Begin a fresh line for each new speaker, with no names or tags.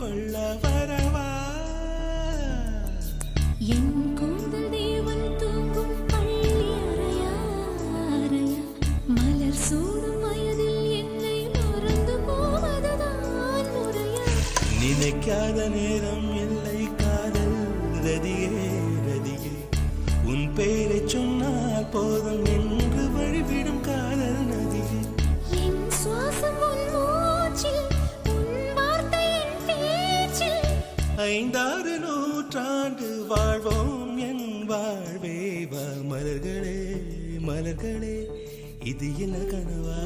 கொள்ள வரவா
என் கூந்தல் தேவன் தூங்கும் பள்ளி அறையா அறையா மலர் சூடும் வயதில் என்னை மறந்து போவதுதான் முறையா
நினைக்காத நேரம் இல்லை காதல் ரதியே ரதியே உன் பேரை சொன்னால் போதும் என்று வழிவிடும் காதல் நதியே
என் சுவாசம் உன் மூச்சில் உன் வார்த்தை என் பேச்சில்
5-6 நூற்றாண்டு வாழ்வோம் என் வாழ்வே வா மலர்களே மலர்களே இது என்ன கனவா